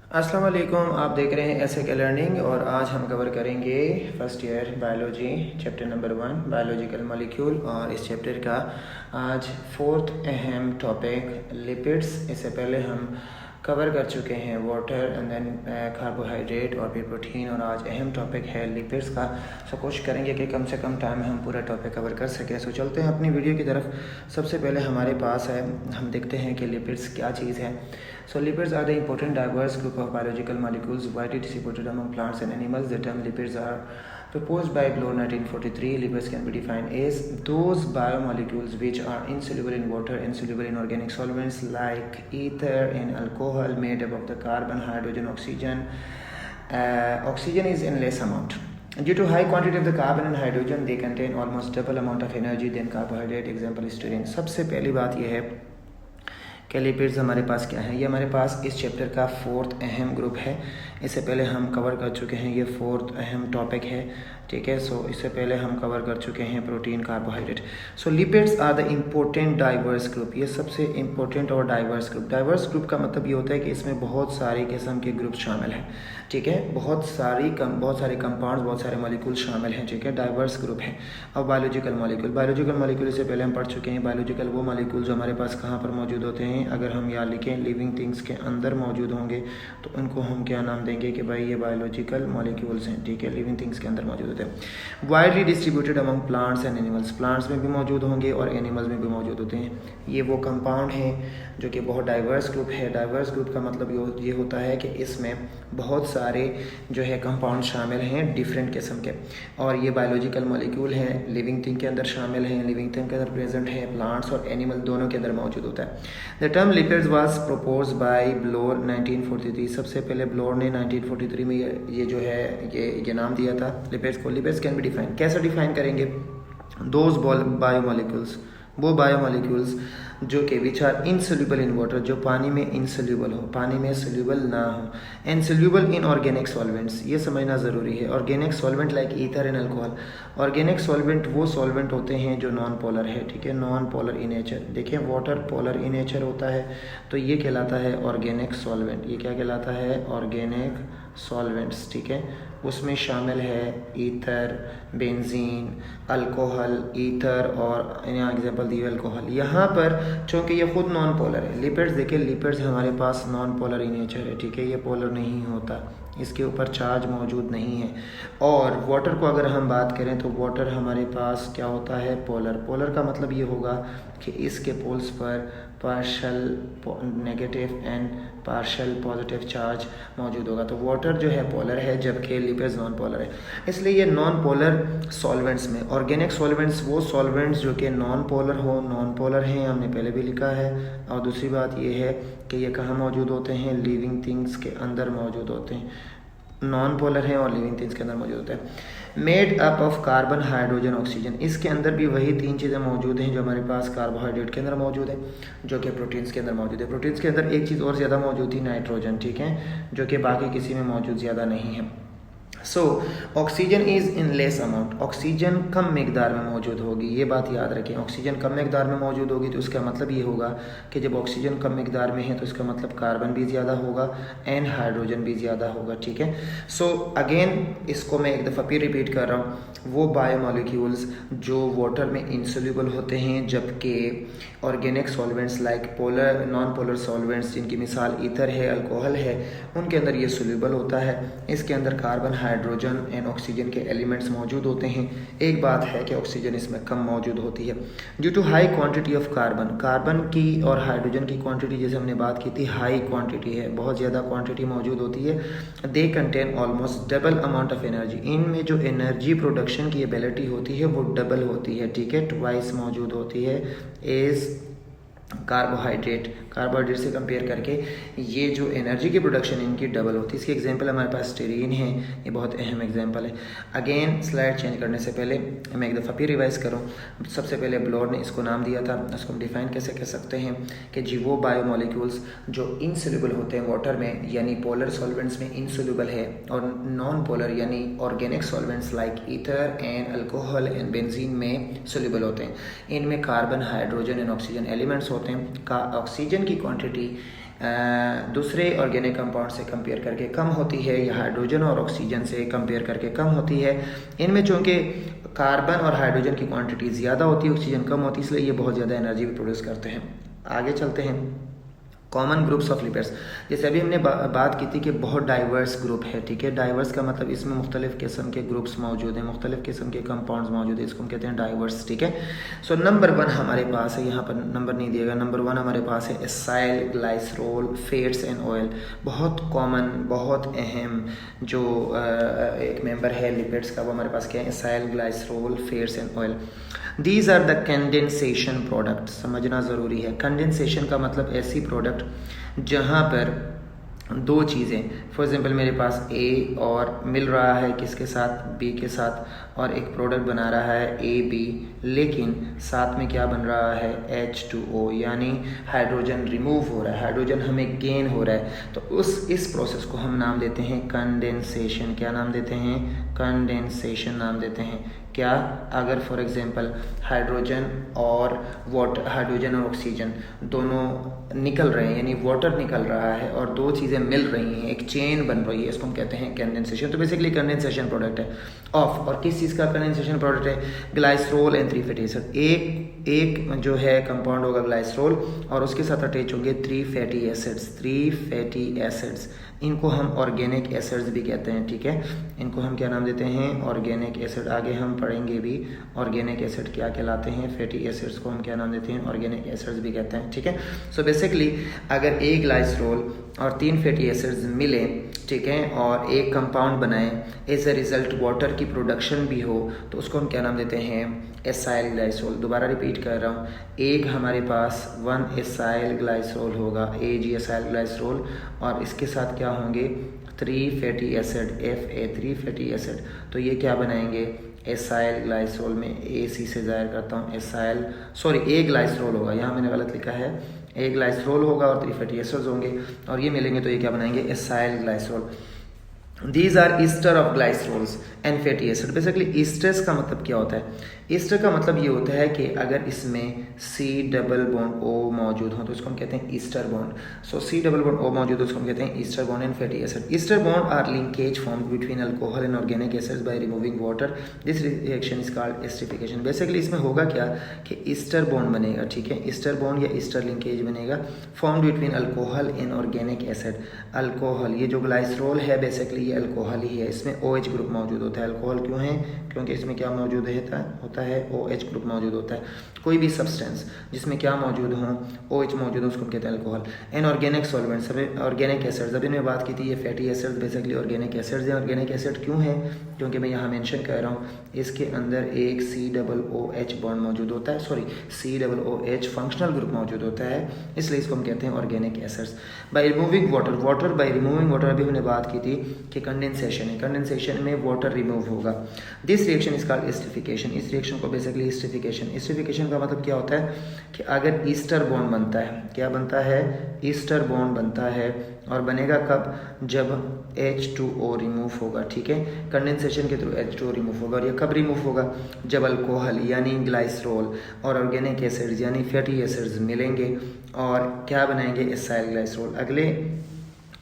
अस्सलाम वालेकुम। आप देख रहे हैं ऐसे के लर्निंग और आज हम कवर करेंगे first year biology chapter number 1 biological molecule और इस चैप्टर का आज फोर्थ अहम टॉपिक लिपिड्स। इससे पहले हम कवर कर चुके हैं वाटर एंड देन कार्बोहाइड्रेट और फिर प्रोटीन और आज अहम टॉपिक है लिपिड्स का। सो कोशिश करेंगे कि कम से कम टाइम में हम पूरा टॉपिक कवर कर सकें। सो चलते हैं अपनी वीडियो की तरफ। सबसे पहले हमारे पास है, हम देखते हैं कि लिपिड्स क्या चीज़ है। So lipids are the important diverse group of biological molecules widely distributed among plants and animals. The term lipids are proposed by Bloor 1943. Lipids can be defined as those biomolecules which are insoluble in water, insoluble in organic solvents like ether and alcohol, made up of the carbon, hydrogen, oxygen. Oxygen is in less amount. Due to high quantity of the carbon and hydrogen, they contain almost double amount of energy than carbohydrate. Example is styrene. सबसे पहली बात यह है कि lipids हमारे पास क्या है। ये हमारे पास इस चैप्टर का फोर्थ अहम ग्रुप है। इससे पहले हम कवर कर चुके हैं, ये फोर्थ अहम टॉपिक है, ठीक है। सो इससे पहले हम कवर कर चुके हैं protein, carbohydrate. So lipids are the important diverse group. ये सबसे इम्पोर्टेंट और डाइवर्स ग्रुप। डाइवर्स ग्रुप का मतलब ये होता है कि इसमें बहुत सारी किस्म के ग्रुप शामिल हैं, ठीक है। बहुत सारे कंपाउंड, बहुत सारे मॉलिक्यूल शामिल हैं, ठीक है। डाइवर्स ग्रुप है। अब बायोलॉजिकल मॉलिक्यूल इससे पहले हम पढ़ चुके हैं। बायोलॉजिकल वो मॉलिक्यूल जो हमारे पास कहाँ पर मौजूद होते हैं। अगर हम यहाँ लिखें लिविंग थिंग्स के अंदर मौजूद होंगे तो उनको हम क्या नाम देंगे कि भाई ये बायोलॉजिकल मॉलिक्यूल्स हैं, ठीक है। लिविंग थिंग्स के अंदर मौजूद होते हैं। Widely distributed among plants and animals. Plants में भी मौजूद होंगे और एनिमल्स में भी मौजूद होते हैं। ये वो कंपाउंड हैं जो कि बहुत डाइवर्स ग्रुप है। डाइवर्स ग्रुप का मतलब ये होता है कि इसमें बहुत सारे जो है कंपाउंड शामिल हैं डिफरेंट किस्म के, और ये बायोलॉजिकल मॉलिक्यूल हैं, लिविंग थिंग के अंदर शामिल हैं, लिविंग थिंग के अंदर प्रेजेंट है, प्लांट्स और एनिमल दोनों के अंदर मौजूद होता है। The term lipids was propose by Bloor 1943। सबसे पहले ब्लोर ने 1943 में ये जो है ये नाम दिया था लिपिड्स को। लिपिड्स कैन बी डिफाइन, कैसे डिफाइन करेंगे? दोज बायोमोलिक्यूल्स, वो बायोमोलिक्यूल्स जो कि which are insoluble in water, जो पानी में इनसोल्यूबल हो, पानी में सोल्यूबल ना हो। इनसोल्यूबल इन ऑर्गेनिक सॉल्वेंट्स, ये समझना ज़रूरी है। Organic solvent like ether and alcohol. Organic solvent वो सॉल्वेंट होते हैं जो नॉन पोलर है, ठीक है, नॉन पोलर इन नेचर। देखिए वाटर पोलर इन नेचर होता है तो ये कहलाता है ऑर्गेनिक सॉल्वेंट। ये क्या कहलाता है? ऑर्गेनिक सॉल्वेंट्स, ठीक है। उसमें शामिल है ईथर, बेंजीन, अल्कोहल, ईथर और यहाँ एग्जांपल दी अल्कोहल। यहाँ पर चूँकि ये खुद नॉन पोलर है, लिपिड्स देखिए, लिपिड्स हमारे पास नॉन पोलर इन नेचर है, ठीक है। ये पोलर नहीं होता, इसके ऊपर चार्ज मौजूद नहीं है। और वाटर को अगर हम बात करें तो वाटर हमारे पास क्या होता है? पोलर। पोलर का मतलब ये होगा कि इसके पोल्स पर partial negative and partial positive charge मौजूद होगा। तो वाटर जो है पोलर है जबकि लिपिड्स नॉन पोलर है। इसलिए ये नॉन पोलर सॉल्वेंट्स में, ऑर्गेनिक सॉल्वेंट्स वो सॉल्वेंट्स जो कि नॉन पोलर हैं, हमने पहले भी लिखा है। और दूसरी बात ये है कि ये कहाँ मौजूद होते हैं? लिविंग थिंग्स के अंदर मौजूद होते हैं। नॉन पोलर हैं और लिविंग थिंग्स के अंदर मौजूद होता है। Made up of carbon, hydrogen, oxygen. इसके अंदर भी वही तीन चीज़ें मौजूद हैं जो हमारे पास कार्बोहाइड्रेट के अंदर मौजूद है, जो कि प्रोटीन्स के अंदर मौजूद है। प्रोटीन्स के अंदर एक चीज़ और ज़्यादा मौजूद थी, नाइट्रोजन, ठीक है, जो कि बाकी किसी में मौजूद ज़्यादा नहीं है। So oxygen is in less amount. Oxygen कम मकदार में मौजूद होगी, ये बात याद रखें। ऑक्सीजन कम मकदार में मौजूद होगी तो उसका मतलब ये होगा कि जब ऑक्सीजन कम मकदार में है तो इसका मतलब कार्बन भी ज़्यादा होगा एंड हाइड्रोजन भी ज़्यादा होगा, ठीक है। सो अगेन इसको मैं एक दफ़ा फिर रिपीट कर रहा हूँ। वो बायोमोलिक्यूल्स जो वाटर में इंसोल्यूबल होते हैं जबकि organic solvents like polar, non polar solvents जिनकी मिसाल ईथर है, अल्कोहल है, उनके अंदर ये सोल्यूबल होता है। इसके अंदर कार्बन, हाइड्रोजन एंड ऑक्सीजन के एलिमेंट्स मौजूद होते हैं। एक बात है कि ऑक्सीजन इसमें कम मौजूद होती है due to high quantity of carbon. Carbon की और हाइड्रोजन की क्वांटिटी जैसे हमने बात की थी, हाई क्वांटिटी है, बहुत ज़्यादा क्वांटिटी मौजूद होती है। They contain almost double amount of energy. इनमें जो एनर्जी प्रोडक्शन की एबिलिटी होती है वो डबल होती है, ठीक है, ट्वाइस मौजूद होती है एज कार्बोहाइड्रेट से कंपेयर करके ये जो एनर्जी की प्रोडक्शन इनकी डबल होती है। इसकी एग्जांपल हमारे पास स्टीरीन है, ये बहुत अहम एग्जांपल है। अगेन स्लाइड चेंज करने से पहले मैं एक दफ़ा फिर रिवाइज करूँ। सबसे पहले ब्लोर ने इसको नाम दिया था, इसको हम डिफाइन कैसे कह सकते हैं कि जी वो बायोमोलिक्यूल्स जो इनसोल्यूबल होते हैं वाटर में, यानी पोलर सॉल्वेंट्स में इनसोल्यूबल है, और नॉन पोलर यानी organic solvents like ether and alcohol and benzene में सोल्यूबल होते हैं। इनमें carbon, hydrogen and oxygen elements होते हैं। का ऑक्सीजन की क्वांटिटी दूसरे ऑर्गेनिक कंपाउंड से कंपेयर करके कम होती है, या हाइड्रोजन और ऑक्सीजन से कंपेयर करके कम होती है। इनमें चूँकि कार्बन और हाइड्रोजन की क्वांटिटी ज़्यादा होती है, ऑक्सीजन कम होती है, इसलिए ये बहुत ज़्यादा एनर्जी भी प्रोड्यूस करते हैं। आगे चलते हैं। कॉमन ग्रुप्स ऑफ लिपिड्स, जैसे अभी हमने बात की थी कि बहुत डाइवर्स ग्रुप है, ठीक है। डाइवर्स का मतलब इसमें मुख्तलिफ किस्म के ग्रुप्स मौजूद हैं, मुख्तलिफ किस्म के कंपाउंड्स मौजूद हैं, इसको हम कहते हैं डाइवर्स, ठीक है। सो नंबर 1 हमारे पास है, यहाँ पर नंबर नहीं दिएगा, नंबर 1 हमारे पास है acyl glycerol fats and oil. बहुत कॉमन, बहुत अहम जो एक मेंबर है लिपिड्स का, वो हमारे पास क्या है, acyl glycerol fats and oil. These are the condensation product, समझना ज़रूरी है। कंडेंसेशन का मतलब ऐसी प्रोडक्ट जहाँ पर दो चीज़ें, फॉर एग्जांपल मेरे पास ए और मिल रहा है किसके साथ, बी के साथ, और एक प्रोडक्ट बना रहा है ए बी, लेकिन साथ में क्या बन रहा है, H2O, यानी हाइड्रोजन रिमूव हो रहा है, हाइड्रोजन हमें गेन हो रहा है। तो इस प्रोसेस को हम नाम देते हैं कंडेंसेशन। क्या नाम देते हैं, कंडेंसेशन नाम देते हैं। क्या, अगर फॉर एग्जांपल हाइड्रोजन और हाइड्रोजन और ऑक्सीजन दोनों निकल रहे हैं, यानी वाटर निकल रहा है और दो चीज़ें मिल रही हैं, एक चेन बन रही है, इसको हम कहते हैं कंडेंसेशन। तो बेसिकली कंडेंसेशन प्रोडक्ट है ऑफ, और किस चीज़ का कंडेंसेशन प्रोडक्ट है, ग्लाइसरोल एंड 3 फैटी एसिड। एक जो है कंपाउंड होगा ग्लाइसरोल और उसके साथ अटैच होंगे 3 फैटी एसिड्स, 3 फैटी एसिड्स। इनको हम ऑर्गेनिक एसिड्स भी कहते हैं, ठीक है। इनको हम क्या नाम देते हैं, ऑर्गेनिक एसिड। आगे हम पढ़ेंगे भी ऑर्गेनिक एसिड क्या कहलाते हैं, फैटी एसिड्स को हम क्या नाम देते हैं, ऑर्गेनिक एसिड्स भी कहते हैं, ठीक है। सो बेसिकली अगर एक ग्लाइसरोल और 3 फैटी एसिड्स मिले, ठीक है, और एक कंपाउंड बनाए, एज अ रिजल्ट वाटर की प्रोडक्शन भी हो, तो उसको हम क्या नाम देते हैं, एसाइल ग्लाइसरोल। दोबारा रिपीट कर रहा हूँ, एक हमारे पास 1 एसाइल ग्लाइसरोल होगा, AG एसाइल ग्लाइसरोल, और इसके साथ क्या होंगे 3 fatty acid, Fa3 fatty acid. तो ये क्या बनाएंगे, एसाइल ग्लाइसरोल में AC से जाहिर करता हूँ, एसाइल ए ग्लाइसरोल होगा, यहाँ मैंने गलत लिखा है, ए ग्लाइसरोल होगा और 3 फैटी एसिड्स होंगे, और ये मिलेंगे तो ये क्या बनाएंगे, acyl glycerol. These are ester of glycerols and fatty acid। Basically esters का मतलब क्या होता है, ईस्टर का मतलब ये होता है कि अगर इसमें C+O मौजूद हो तो इसको हम कहते हैं ईस्टर बॉन्ड। सो C+O मौजूद हो उसको हम कहते हैं ester bond and fatty acid. Ester bond are linkage formed between alcohol and organic acids by removing water. This reaction is called esterification. Basically इसमें होगा क्या कि ईस्टर बॉन्ड बनेगा, ठीक है, ईस्टर बॉन्ड या ईस्टर लिंकेज बनेगा formed between alcohol and organic acid. Alcohol, ये जो ग्लाइसरोल है बेसिकली ये अल्कोहल ही है, इसमें OH ग्रुप मौजूद होता है। अल्कोहल क्यों है, क्योंकि इसमें क्या मौजूद होता है OH ग्रुप मौजूद होता है। कोई भी सब्सटेंस जिसमें क्या मौजूद हो, OH मौजूद हो, उसको हम कहते हैं alcohol. And organic solvents, organic acids, अभी मैं बात की थी ये fatty acids basically organic acids हैं। ऑर्गेनिक एसिड क्यों है, क्योंकि मैं यहाँ मेंशन कर रहा हूँ इसके अंदर एक COOH बॉन्ड मौजूद होता है, COOH फंक्शनल ग्रुप मौजूद होता है, इसलिए इसको हम कहते हैं organic acids. By removing water, bye removing water अभी हमने बात की थी कि कंडेंसेशन है, कंडेंसेशन में वाटर रिमूव होगा। This reaction is called esterification. इस रिएक्शन को बेसिकली एस्टरिफिकेशन का मतलब क्या होता है कि अगर ईस्टर बॉन्ड बनता है, क्या बनता है, ईस्टर बॉन्ड बनता है, और बनेगा कब, जब H2O रिमूव होगा, ठीक है, कंडेंसेशन के थ्रू H2O रिमूव होगा। और ये कब रिमूव होगा, जब अल्कोहल यानी ग्लाइसरोल और ऑर्गेनिक एसिड्स यानी फैटी एसिड्स मिलेंगे और क्या बनाएंगे, एसाइल ग्लाइसरोल। अगले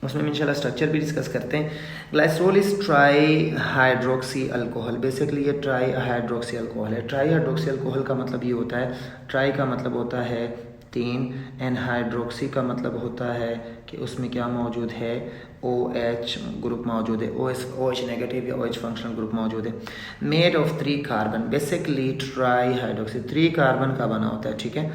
उसमें हम इंशाल्लाह स्ट्रक्चर भी डिस्कस करते हैं। Glycerol is try hydroxy alcohol. Basically ये ट्राई हाइड्रोक्सी अल्कोहल है। ट्राई हाइड्रोक्सी अल्कोहल का मतलब ये होता है, ट्राई का मतलब होता है 3 एंड हाइड्रोक्सी का मतलब होता है कि उसमें क्या मौजूद है, OH ग्रुप मौजूद है, OH नेगेटिव या OH फंक्शनल ग्रुप मौजूद है। Made of 3 carbon, basically tri hydroxy 3 carbon का बना होता है, ठीक है।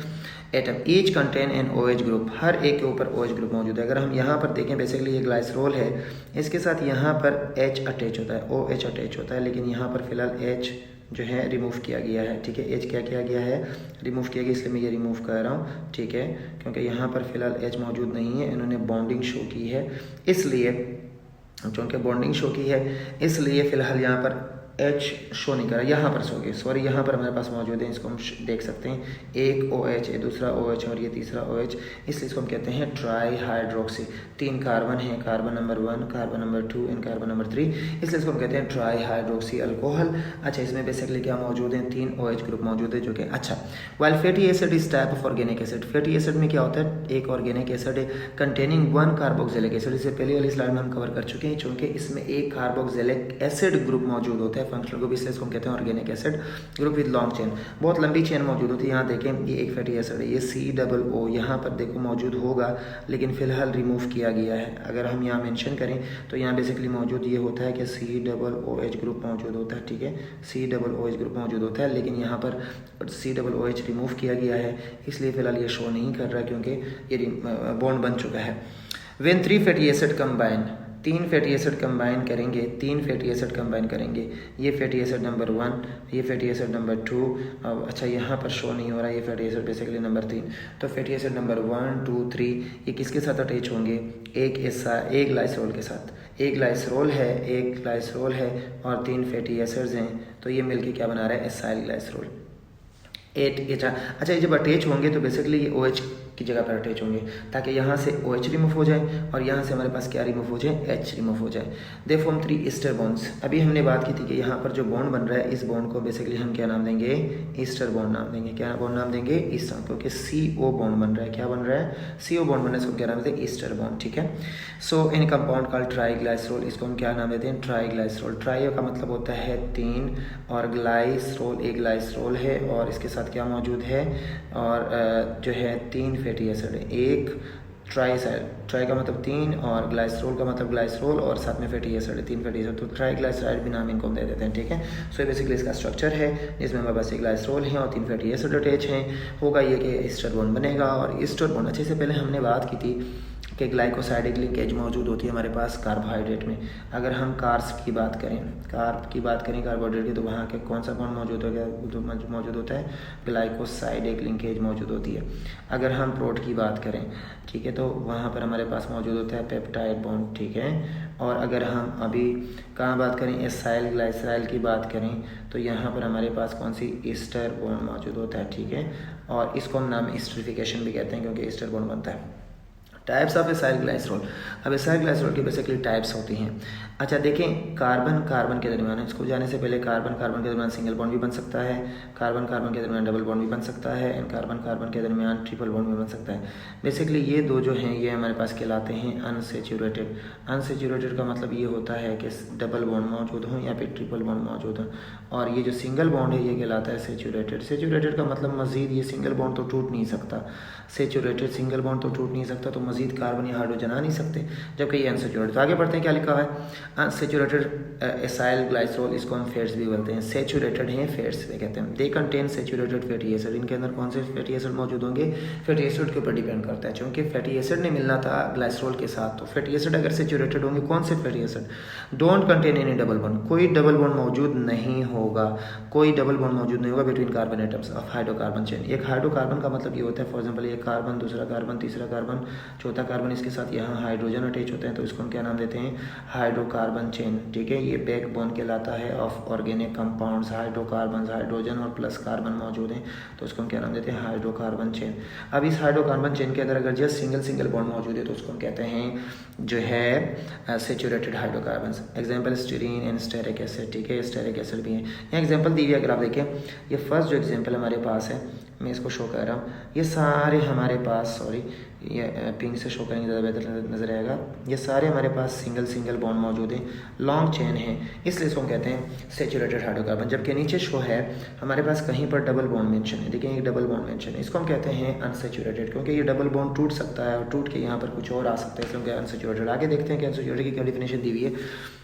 Atom each contain an OH group, हर एक के ऊपर OH ग्रुप मौजूद है। अगर हम यहाँ पर देखें बेसिकली ये ग्लाइसरोल है, इसके साथ यहाँ पर H अटैच होता है, OH अटैच होता है, लेकिन यहाँ पर फिलहाल H जो है रिमूव किया गया है, ठीक है। H क्या किया गया है, रिमूव किया गया, इसलिए मैं ये रिमूव कर रहा हूँ, ठीक है, क्योंकि यहाँ पर फिलहाल H मौजूद नहीं है, इन्होंने बॉन्डिंग शो की है, इसलिए चूँकि बॉन्डिंग शो की है इसलिए फ़िलहाल यहाँ पर H शो नहीं करा, यहाँ पर शो सॉरी यहाँ पर हमारे पास मौजूद है, इसको हम देख सकते हैं, एक OH है, दूसरा OH और ये तीसरा OH, इसलिए इसको हम कहते हैं ट्राई हाइड्रोक्सी। 3 कार्बन है, carbon number 1, carbon number 2 and carbon number 3, इसलिए इसको हम कहते हैं ट्राई हाइड्रोक्सी अल्कोहल। अच्छा, इसमें बेसिकली क्या मौजूद है, 3 OH ग्रुप मौजूद है जो कि अच्छा। While fatty acid is type of organic acid, fatty acid में क्या होता है, एक ऑर्गेनिक एसिड है कंटेनिंग 1 कार्बोक्सिलिक एसिड, इसे पहले वाली स्लाइड में हम कवर कर चुके हैं, चूंकि इसमें एक कार्बोक्सिलिक एसिड ग्रुप मौजूद होता है फंक्शनल ग्रुप, इसलिए इसको हम कहते हैं organic acid group with long chain, बहुत लंबी चेन मौजूद होती है। यहाँ देखें ये एक फैटी एसिड है, ये COO यहाँ पर देखो मौजूद होगा, लेकिन फिलहाल रिमूव किया गया है। अगर हम यहाँ मेंशन करें तो यहाँ बेसिकली मौजूद ये होता है कि COOH ग्रुप मौजूद होता है, ठीक है, COOH ग्रुप मौजूद होता है, लेकिन यहाँ पर COOH रिमूव किया गया है, इसलिए फिलहाल ये शो नहीं कर रहा क्योंकि ये बॉन्ड बन चुका है। When 3 fatty acid combine, 3 fatty acid combine करेंगे, 3 फैटी एसिड कंबाइन करेंगे, ये फैटी एसिड नंबर 1, ये फैटी एसिड नंबर 2, अच्छा यहाँ पर शो नहीं हो रहा, ये फैटी एसिड बेसिकली नंबर 3, तो फैटी एसिड नंबर 1 2 3 ये किसके साथ अटैच होंगे, एक ग्लाइसरोल के साथ, एक ग्लाइसरोल है और 3 फैटी एसिड्स हैं, तो ये मिलके क्या बना रहा है, एसाइल ग्लाइसरोल 8H। अच्छा, ये जब अटैच होंगे तो बेसिकली ये OH की जगह पर अटैच होंगे, ताकि यहाँ से OH रिमूव हो जाए और यहाँ से हमारे पास क्या रिमूव हो जाए, H रिमूव हो जाए। They form 3 Easter bonds. अभी हमने बात की थी कि यहाँ पर जो बॉन्ड बन रहा है, इस बॉन्ड को बेसिकली हम क्या नाम देंगे, ईस्टर बॉन्ड नाम देंगे। क्या बॉन्ड नाम देंगे, ईस्टर, क्योंकि CO बॉन्ड बन रहा है, क्या बन रहा है, CO बॉन्ड बन रहा है, इसको क्या नाम देते हैं, ईस्टर बॉन्ड, ठीक है। सो इन कंपाउंड कॉल्ड ट्राईग्लाइसरोल, इसको हम क्या नाम देते हैं, ट्राईग्लाइसरोल। ट्राई का मतलब होता है 3 और ग्लाइसरोल, एक ग्लाइसरोल है और इसके साथ क्या मौजूद है, और जो है 3 फैटी एसिड है, एक ट्राई का मतलब 3 और ग्लाइसरोल का मतलब ग्लाइसरोल और साथ में फैटी एसिड है, 3 फैटी एसिड, तो ट्राईग्लाइसराइड भी नाम इनको दे देते हैं, ठीक है। सो बेसिकली इसका स्ट्रक्चर है जिसमें हमारे पास एक ग्लाइसरोल है और 3 फैटी एसिड अटैच हैं, होगा ये कि ईस्टर बॉन्ड बनेगा। और ईस्टर बॉन्ड अच्छे से पहले हमने बात की थी कि ग्लाइकोसाइडिक लिंकेज मौजूद होती है हमारे पास कार्बोहाइड्रेट में। अगर हम कार्ब्स की बात करें, कार्बोहाइड्रेट की, तो वहाँ के कौन सा बॉन्ड मौजूद होगा, जो मौजूद होता है, ग्लाइकोसाइडिक लिंकेज मौजूद होती है। अगर हम प्रोट की बात करें, ठीक है, तो वहाँ पर हमारे पास मौजूद होता है पेप्टाइड बॉन्ड, ठीक है। और अगर हम अभी कहाँ बात करें, एसाइल ग्लाइसराइल की बात करें, तो यहाँ पर हमारे पास कौन सी, ईस्टर बॉन्ड मौजूद होता है, ठीक है। और इसको हम नाम ईस्टरिफिकेशन भी कहते हैं क्योंकि ईस्टर बॉन्ड बनता है। टाइप्स ऑफ एसाइल ग्लाइसरोल, अब एसाइल ग्लाइसरोल की बेसिकली टाइप्स होती हैं। अच्छा देखें, कार्बन के दरमियान, इसको जाने से पहले कार्बन के दरमियान सिंगल बॉन्ड भी बन सकता है, कार्बन के दरमियान डबल बॉन्ड भी बन सकता है, एंड कार्बन के दरमियान ट्रिपल बॉन्ड भी बन सकता है। बेसिकली ये दो जो हैं ये हमारे पास कहलाते हैं अनसेचुरेटेड। अनसेचुरेटेड का मतलब ये होता है कि डबल बॉन्ड मौजूद हो या फिर ट्रिपल बॉन्ड मौजूद हो, और ये जो सिंगल बॉन्ड है ये कहलाता है सेचुरेटेड। सेचुरेटेड का मतलब मजीद ये सिंगल बॉन्ड तो टूट नहीं सकता, सेचुरेटेड सिंगल बॉन्ड तो टूट नहीं सकता, तो मजीद कार्बन या हाइड्रोजन आ नहीं सकते, जबकि ये अनसेचुरेटेड। तो आगे बढ़ते हैं, क्या लिखा हुआ है, अनसेचुरेटेड एसाइल ग्लाइसरोल, इसको हम फैट्स भी बोलते हैं, सेचुरेटेड हैं फैट्स भी कहते हैं। They contain saturated fatty acid, इनके अंदर कौन से फैटी एसिड मौजूद होंगे, फैटी एसिड के ऊपर डिपेंड करता है, क्योंकि फैटी एसिड ने मिलना था ग्लाइसरोल के साथ, तो फैटी एसिड अगर सेचुरेटेड होंगे, कौन से fatty acid, don't contain any double bond, कोई डबल बॉन्ड मौजूद नहीं होगा, कोई डबल बॉन्ड मौजूद नहीं होगा between carbon atoms of hydrocarbon chain. एक हाइड्रोकार्बन का मतलब ये होता है, फॉर एग्जांपल ये कार्बन, दूसरा कार्बन, तीसरा कार्बन, चौथा कार्बन, इसके साथ यहाँ हाइड्रोजन अटैच होते हैं, तो इसको हम क्या नाम देते हैं, हाइड्रोकार्बन चेन, ठीक है। ये बैकबोन कहलाता है of organic compounds, hydrocarbon, hydrogen और प्लस कार्बन मौजूद हैं, तो उसको हम क्या नाम देते हैं, हाइड्रोकार्बन चेन। अब इस हाइड्रोकार्बन चेन के अंदर अगर जस्ट सिंगल बॉन्ड मौजूद है तो उसको हम कहते हैं जो है saturated hydrocarbon. Example stearin and stearic acid, ठीक है, स्टेरिक एसिड भी है। यहाँ एग्जाम्पल दी हुई है, अगर आप देखें, ये फर्स्ट जो एग्जाम्पल हमारे पास है, मैं इसको शो कर रहा हूँ, ये सारे हमारे पास, सॉरी ये पिंक से शो करेंगे ज़्यादा बेहतर नज़र आएगा, ये सारे हमारे पास सिंगल बॉन्ड मौजूद हैं, लॉन्ग चेन है, इसलिए इसको हम कहते हैं सेचुरेटेड हाइड्रोकार्बन। जबकि नीचे शो है हमारे पास कहीं पर डबल बॉन्ड मेंशन है, देखिए एक डबल बॉन्ड मेंशन है, इसको हम कहते हैं अनसेचुरेटेड, क्योंकि ये डबल बॉन्ड टूट सकता है और टूट के यहाँ पर कुछ और आ सकता है, इसलिए हम कहते हैं अनसेचुरेटेड। आगे देखते हैं कि अनसेचुरेटेड की क्या डिफिनेशन दी हुई है।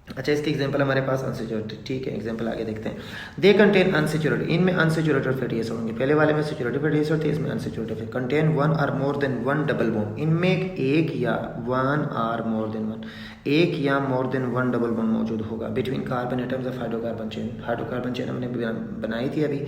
अच्छा, इसके एग्जांपल हमारे पास अनसेचुरेटेड, ठीक है, एग्जांपल आगे देखते हैं। दे कंटेन अनसेचुरेटेड, इनमें अनसेचुरेटेड फैटी एसिड होंगे, पहले वाले में सेचुरेटेड फैटी एसिड थे, इसमें अनसेचुरेटेड। कंटेन 1 और मोर देन 1 डबल बॉन्ड, इनमें एक या 1 और मोर देन 1, एक या मोर देन 1 डबल बॉन्ड मौजूद होगा between carbon atoms of hydrocarbon chain. Hydrocarbon chain हमने बनाई थी अभी,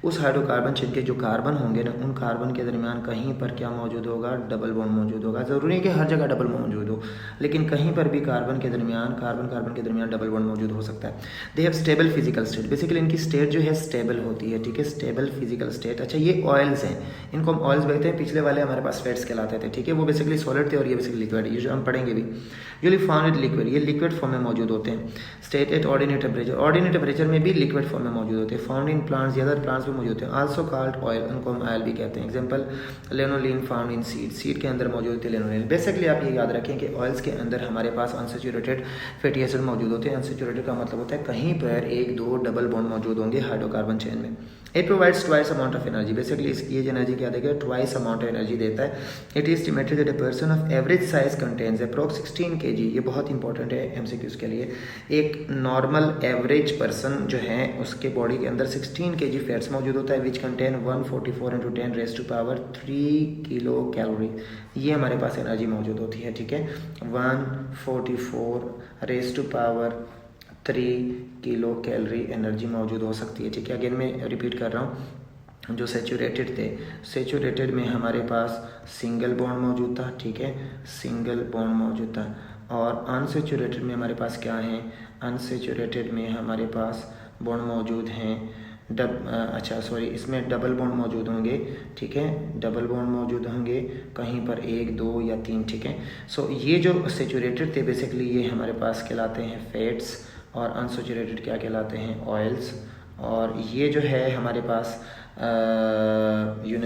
उस हाइड्रोकार्बन चेन के जो कार्बन होंगे ना, उन कार्बन के दरमियान कहीं पर क्या मौजूद होगा, डबल बॉन्ड मौजूद होगा। ज़रूरी है कि हर जगह डबल बॉन्ड मौजूद हो, लेकिन कहीं पर भी कार्बन के दरमियान, कार्बन के दरमियान डबल बॉन्ड मौजूद हो सकता है। They have stable physical state, basically इनकी स्टेट जो है स्टेबल होती है, ठीक है, स्टेबल फिजिकल स्टेट। अच्छा ये ऑयल्स हैं, इनको हम ऑयल्स कहते हैं, पिछले वाले हमारे पास फैट्स कहलाते थे, ठीक है, वो बेसिकली सॉलिड थे और ये बेसिकली लिक्विड, ये जो हम पढ़ेंगे भी। यूजुअली फाउंड इन लिक्विड, ये लिक्विड फॉर्म में मौजूद होते हैं। State at ordinary temperature, ordinary temperature में भी लिक्विड फॉर्म में मौजूद होते हैं। Found in plants, other plants में मौजूद होते हैं। आल्सो कॉल्ड ऑयल, उनको हम ऑयल भी कहते हैं। Example lanolin found in seed, seed के अंदर मौजूद होते हैं लेनोलिन। बेसिकली आप ये याद रखें कि ऑयल्स के अंदर हमारे पास अनसैचुरेटेड फैटी एसिड मौजूद होते हैं। अनसैचुरेटेड का मतलब होता है कहीं पर एक दो डबल बॉन्ड मौजूद होंगे हाइड्रोकार्बन चेन में। It provides twice amount of energy, basically ये जो एनर्जी क्या देगा, ट्वाइस अमाउंट ऑफ एनर्जी देता है। It is estimated that a person of average size contains approx 16 kg, ये बहुत इंपॉर्टेंट है एमसीक्यूज के लिए। एक नॉर्मल एवरेज पर्सन जो है उसके बॉडी के अंदर 16 kg फैट्स मौजूद होता है, विच कंटेन 144 × 10⁻³ किलो कैलोरी। ये हमारे पास एनर्जी मौजूद होती है, ठीक है, 144⁻³ किलो कैलोरी एनर्जी मौजूद हो सकती है, ठीक है। अगेन मैं रिपीट कर रहा हूँ, जो सेचूरेटेड थे, सेचूरेटेड में हमारे पास सिंगल बॉन्ड मौजूद था, ठीक है, सिंगल बॉन्ड मौजूद था। और अनसेचूरेटेड में हमारे पास क्या है, अनसेचूरेटेड में हमारे पास बॉन्ड मौजूद हैं इसमें डबल बॉन्ड मौजूद होंगे, ठीक है, डबल बॉन्ड मौजूद होंगे कहीं पर 1 2 या 3, ठीक है। सो ये जो सेचूरेटेड थे बेसिकली ये हमारे पास कहलाते हैं फैट्स, और अनसेचूरेटेड क्या कहलाते हैं, ऑयल्स। और ये जो है हमारे पास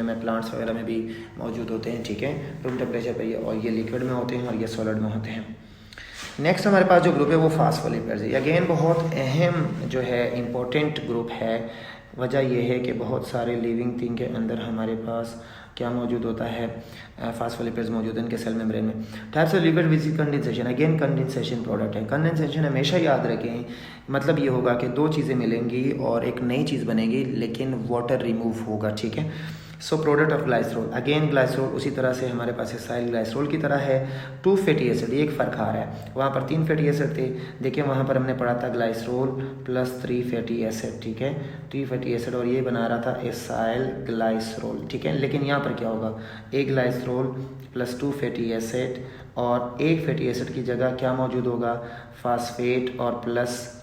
में प्लांट्स वगैरह में भी मौजूद होते हैं, ठीक है, रूम टेम्परेचर पर ये, और ये लिक्विड में होते हैं और ये सॉलिड में होते हैं। नेक्स्ट हमारे पास जो ग्रुप है वो फास्फोलिपिड्स है। अगेन बहुत अहम जो है इम्पोर्टेंट ग्रुप है। वजह यह है कि बहुत सारे लिविंग थिंग के अंदर हमारे पास क्या मौजूद होता है, फास्फोलिपिड्स मौजूद हैं इनके सेल मेम्ब्रेन में। Types of lipid which condensation, again condensation product है। कंडेंसेशन हमेशा याद रखें, मतलब ये होगा कि दो चीज़ें मिलेंगी और एक नई चीज़ बनेगी लेकिन वाटर रिमूव होगा, ठीक है। So product of glycerol, again glycerol उसी तरह से हमारे पास एसाइल ग्लाइसरोल की तरह है। 2 फैटी एसिड, एक फ़र्क आ रहा है, वहाँ पर 3 फैटी एसिड थे, देखिए वहाँ पर हमने पढ़ा था ग्लाइसरोल प्लस 3 फैटी एसिड, ठीक है, 3 फैटी एसिड, और ये बना रहा था एसाइल ग्लाइसरोल, ठीक है। लेकिन यहाँ पर क्या होगा, एक ग्लाइसरोल प्लस 2 फैटी एसिड, और एक फैटी एसिड की जगह क्या मौजूद होगा, फास्फेट और प्लस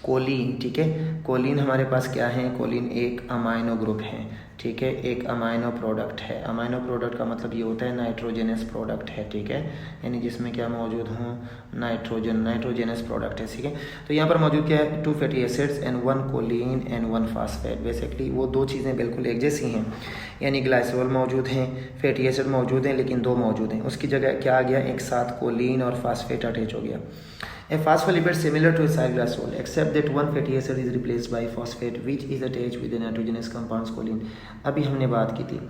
कोलिन, ठीक है। कोलिन हमारे पास क्या है, कोलिन एक अमाइनो ग्रुप है, ठीक है, एक अमाइनो प्रोडक्ट है। अमाइनो प्रोडक्ट का मतलब ये होता है नाइट्रोजनस प्रोडक्ट है, ठीक है, यानी जिसमें क्या मौजूद हो, नाइट्रोजनस प्रोडक्ट है, ठीक है। तो यहाँ पर मौजूद क्या है, 2 fatty acids and 1 Colin and 1 phosphate. Basically वो दो चीज़ें बिल्कुल एक जैसी हैं, यानी ग्लाइसरोल मौजूद हैं, फैटी एसिड मौजूद हैं, लेकिन दो मौजूद हैं, उसकी जगह क्या आ गया, एक साथ कोलिन और फास्फेट अटैच हो गया। A phospholipid similar to acylglycerol except that one fatty acid is replaced by phosphate which is attached with the nitrogenous compounds choline। अभी हमने बात की थी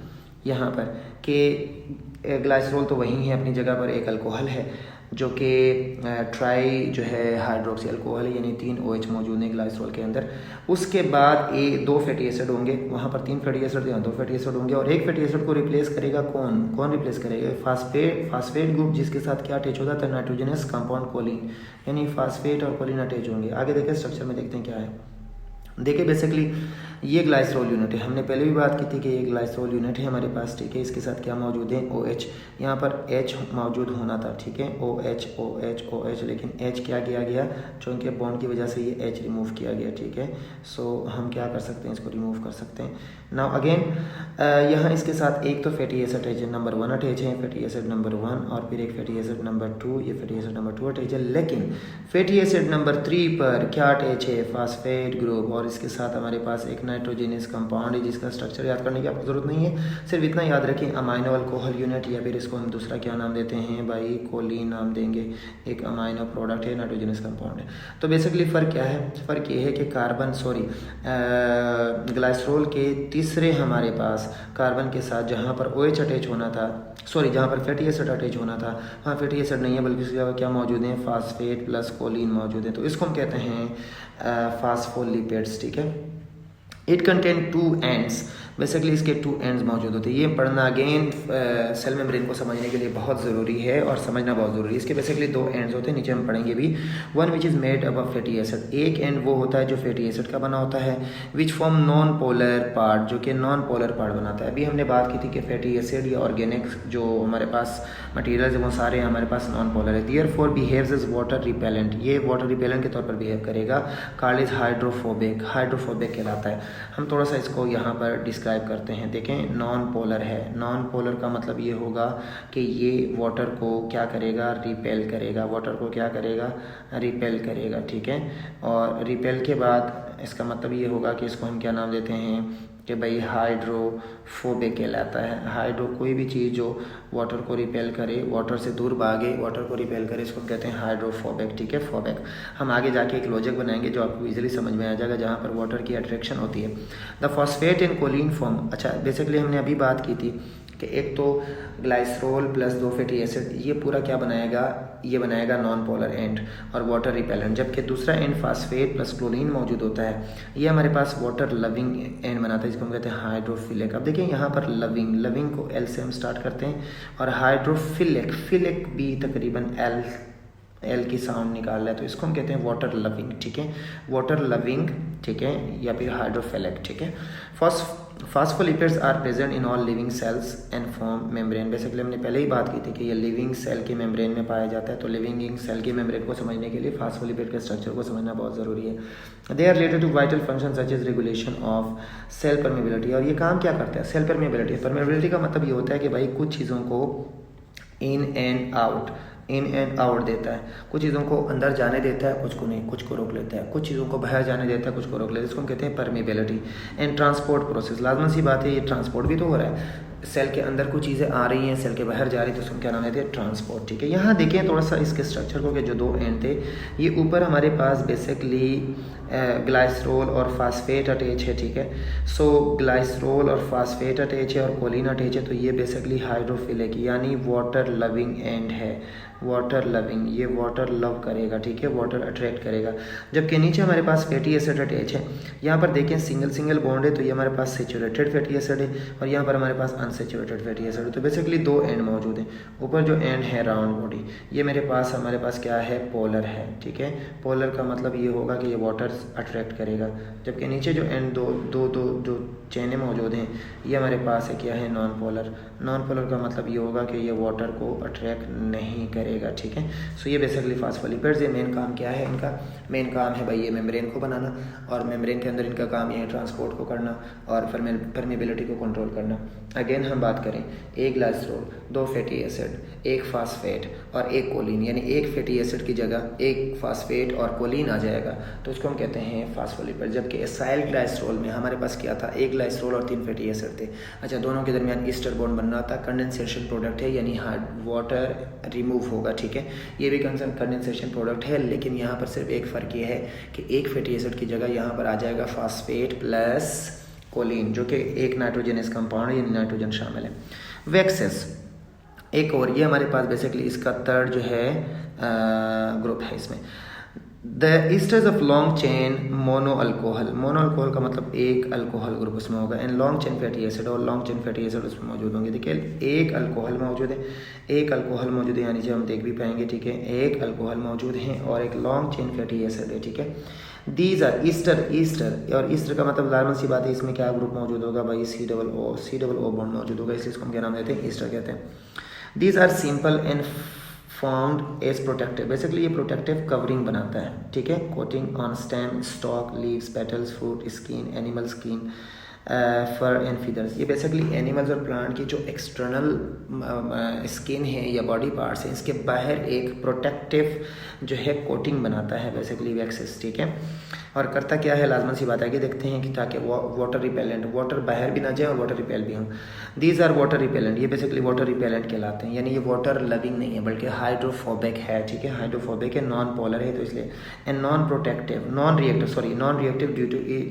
यहाँ पर कि ग्लाइसरोल तो वही है, अपनी जगह पर एक अल्कोहल है जो कि ट्राई जो है हाइड्रोक्सी अल्कोहल है, यानी 3 OH मौजूद है ग्लाइसरोल के अंदर। उसके बाद 2 फैटी एसिड होंगे, वहाँ पर 3 फैटी एसिड थे, 2 फैटी एसिड होंगे, और एक फैटी एसिड को रिप्लेस करेगा कौन रिप्लेस करेगा, फास्फेट ग्रुप, जिसके साथ क्या अटैच होता था, नाइट्रोजनस कंपाउंड कोलिन, यानी फास्फेट और कोलिन अटैच होंगे। आगे देखिए स्ट्रक्चर में देखते हैं क्या है। देखिए बेसिकली ये ग्लाइसरोल यूनिट है, हमने पहले भी बात की थी कि ये ग्लाइसरोल यूनिट है हमारे पास, ठीक है। इसके साथ क्या मौजूद है, OH, यहाँ पर H मौजूद होना था, ठीक है, OH, लेकिन H क्या किया गया, चूँकि बॉन्ड की वजह से ये H रिमूव किया गया, ठीक है। सो हम क्या कर सकते हैं, इसको रिमूव कर सकते हैं। नाउ अगेन यहाँ इसके साथ एक तो फैटी एसिड है नंबर 1 अटैच है, फैटी एसिड नंबर 1, और फिर एक फैटी एसिड नंबर 2, ये फैटी एसिड नंबर 2 अटैच है। लेकिन फैटी एसिड नंबर 3 पर क्या अटैच है, फास्फेट ग्रुप, और इसके साथ हमारे पास एक नाइट्रोजनस कंपाउंड है जिसका स्ट्रक्चर याद करने की आपको ज़रूरत नहीं है, सिर्फ इतना याद रखें अमाइनो अल्कोहल यूनिट, या फिर इसको हम दूसरा क्या नाम देते हैं भाई, कोलिन नाम देंगे, एक अमाइनो प्रोडक्ट है, नाइट्रोजनस कंपाउंड है। तो बेसिकली फ़र्क क्या है, फ़र्क ये है कि ग्लाइसरोल के तीसरे हमारे पास कार्बन के साथ जहाँ पर OH अटैच होना था, जहाँ पर फैटी एसिड अटैच होना था, वहाँ फैटी एसिड नहीं है, बल्कि उसकी जगह क्या मौजूद है, फास्फेट प्लस कोलिन मौजूद है। तो इसको हम कहते हैं फास्फोलिपिड्स, ठीक है। इट कंटेन 2 एंड्स, बेसिकली इसके 2 एंड्स मौजूद होते हैं। ये पढ़ना अगेन सेल मेम्ब्रेन को समझने के लिए बहुत ज़रूरी है और समझना बहुत ज़रूरी है। इसके बेसिकली 2 एंड्स होते हैं, नीचे हम पढ़ेंगे भी। One which is made up of fatty acid, एक एंड वो होता है जो फैटी एसिड का बना होता है। Which form non polar part, जो कि नॉन पोलर पार्ट बनाता है। अभी हमने बात की थी कि फैटी एसिड या ऑर्गेनिक जो हमारे पास मटीरियल है वो सारे हमारे पास नॉन पोलर है। Therefore behaves as water repellent, ये वाटर रिपेलेंट के तौर पर बिहेव करेगा। कॉल्ड इज हाइड्रोफोबिक, हाइड्रोफोबिक कहलाता है। हम थोड़ा सा इसको यहाँ पर डिस्क्राइब करते हैं। देखें, नॉन पोलर है। नॉन पोलर का मतलब ये होगा कि ये वाटर को क्या करेगा, रिपेल करेगा। वाटर को क्या करेगा, रिपेल करेगा, ठीक है। और रिपेल के बाद इसका मतलब ये होगा कि इसको हम क्या नाम देते हैं कि भाई हाइड्रोफोबिक कहलाता है। हाइड्रो कोई भी चीज़ जो वाटर को रिपेल करे, वाटर से दूर भागे, वाटर को रिपेल करे, इसको कहते हैं हाइड्रोफोबिक, ठीक है, फोबिक। हम आगे जाके एक लॉजिक बनाएंगे जो आपको इजीली समझ में आ जाएगा, जहाँ पर वाटर की अट्रैक्शन होती है। The phosphate in choline form, अच्छा बेसिकली हमने अभी बात की थी कि एक तो ग्लाइसरोल प्लस 2 फैटी एसिड, ये पूरा क्या बनाएगा, ये बनाएगा नॉन पोलर एंड और वाटर रिपेलेंट। जबकि दूसरा एंड फास्फेट प्लस क्लोरीन मौजूद होता है, ये हमारे पास वाटर लविंग एंड बनाता है, जिसको हम कहते हैं हाइड्रोफिलिक। अब देखिए यहाँ पर लविंग, लविंग को एल से हम स्टार्ट करते हैं, और हाइड्रोफिलिक, फिलिक भी तकरीबन एल की साउंड निकाल रहा है, तो इसको हम कहते हैं वाटर लविंग, ठीक है, वाटर लविंग, ठीक है, या फिर हाइड्रोफिलिक, ठीक है। Phospholipids are present in all living cells and form membrane. Basically हमने पहले ही बात की थी कि ये लिविंग सेल के मेम्ब्रेन में पाया जाता है, तो लिविंग सेल के मेम्ब्रेन को समझने के लिए फॉस्फोलिपिड के स्ट्रक्चर को समझना बहुत ज़रूरी है। They are related to vital function such as regulation of cell permeability, और ये काम क्या करते हैं, सेल परमेबिलिटी। परमेबिलिटी का मतलब ये होता है कि भाई कुछ चीज़ों को इन एंड आउट देता है, कुछ चीज़ों को अंदर जाने देता है, कुछ को नहीं, कुछ को रोक लेता है, कुछ चीज़ों को बाहर जाने देता है, कुछ को रोक लेता है, इसको हम कहते हैं परमेबिलिटी। एंड ट्रांसपोर्ट प्रोसेस, लाजमी सी बात है, ये ट्रांसपोर्ट भी तो हो रहा है, सेल के अंदर कुछ चीज़ें आ रही हैं, सेल के बाहर जा रही है, तो उसको क्या नाम देते हैं, ट्रांसपोर्ट, ठीक है। यहाँ देखें थोड़ा सा इसके स्ट्रक्चर को, कि जो 2 एंड थे, ये ऊपर हमारे पास बेसिकली ग्लाइसरोल और फास्फेट अटैच है, ठीक है। सो ग्लाइसरोल और फास्फेट अटैच है और कोलिन अटैच है, तो ये बेसिकली हाइड्रोफिलिक यानी वाटर लविंग एंड है, वाटर लविंग, ये वाटर लव करेगा, ठीक है, वाटर अट्रैक्ट करेगा। जबकि नीचे हमारे पास फैटी एसिड अटैच है, यहाँ पर देखें सिंगल बॉन्ड है, तो ये हमारे पास सेचुरेटेड फैटी एसिड है, और यहाँ पर हमारे पास अनसेचुरेटेड फैटी एसिड है। तो बेसिकली 2 एंड मौजूद हैं। ऊपर जो एंड है राउंड बॉडी, ये हमारे पास क्या है, पोलर है, ठीक है। पोलर का मतलब ये होगा कि ये वाटर अट्रैक्ट करेगा। जबकि नीचे जो एंड दो जो चेनें मौजूद हैं, ये हमारे पास है क्या है, नॉन पोलर। नॉन पोलर का मतलब ये होगा कि ये वाटर को अट्रैक्ट नहीं करेगा, ठीक है। सो ये बेसिकली फॉस्फोलिपिड्स, ये मेन काम क्या है इनका, मेन काम है भाई ये मेम्ब्रेन को बनाना, और मेम्ब्रेन के अंदर इनका काम ये है ट्रांसपोर्ट को करना और परमेबिलिटी को कंट्रोल करना। अगेन हम बात करें, एक ग्लाइसरोल, 2 फैटी एसिड, 1 फास्फेट और 1 कोलिन, यानी 1 फैटी एसिड की जगह 1 फास्फेट और कोलिन आ जाएगा, तो उसको हम कहते हैं फास्फोलिपिड। जबकि एसाइल ग्लाइसरोल में हमारे पास क्या था, 1 ग्लाइसरोल और 3 फैटी एसिड थे। अच्छा, दोनों के दरमियान ईस्टर बॉन्ड बन रहा था, कंडेंसेशन प्रोडक्ट है, यानी वाटर रिमूव होगा, ठीक है। ये भी कंडेंसेशन प्रोडक्ट है, लेकिन यहाँ पर सिर्फ एक फ़र्क ये है कि 1 फैटी एसिड की जगह यहाँ पर आ जाएगा फास्फेट प्लस कोलिन, जो कि एक नाइट्रोजनस कंपाउंड है, यानी नाइट्रोजन शामिल है। वैक्सेस एक और, ये हमारे पास बेसिकली इसका 3rd जो है ग्रुप है इसमें। The esters of long chain mono alcohol का मतलब एक अल्कोहल ग्रुप उसमें होगा, and long chain fatty acid, और लॉन्ग चेन फैटी एसिड उसमें मौजूद होंगे। देखिए एक अल्कोहल मौजूद है, यानी जो हम देख भी पाएंगे, ठीक है, एक अल्कोहल मौजूद है और एक लॉन्ग चेन फैटी एसिड है, ठीक है। दीज आर ईस्टर, और ईस्टर का मतलब लाजमी सी बात है, इसमें क्या ग्रुप मौजूद होगा भाई, C+O बॉन्ड मौजूद होगा, इसलिए इसको हम क्या नाम देते हैं, ईस्टर कहते हैं। These are simple and found as protective, basically ये प्रोटेक्टिव कवरिंग बनाता है, ठीक है। Coating on stem, stalk, leaves, petals, fruit, skin, animal skin, fur and feathers, ये बेसिकली एनिमल्स और प्लांट की जो एक्सटर्नल स्किन है या बॉडी पार्ट्स हैं, इसके बाहर एक प्रोटेक्टिव जो है कोटिंग बनाता है बेसिकली वैक्सेस, ठीक है। और करता क्या है, लाजमन सी बात है कि देखते हैं कि ताकि वाटर रिपेलेंट, वाटर बाहर भी ना जाए और वाटर रिपेल भी हो। दीज आर वाटर रिपेलेंट, ये बेसिकली वाटर रिपेलेंट कहलाते हैं, यानी ये वाटर लविंग नहीं है बल्कि हाइड्रोफोबिक है, ठीक है, हाइड्रोफोबिक है, नॉन पोलर है, तो इसलिए। And non reactive due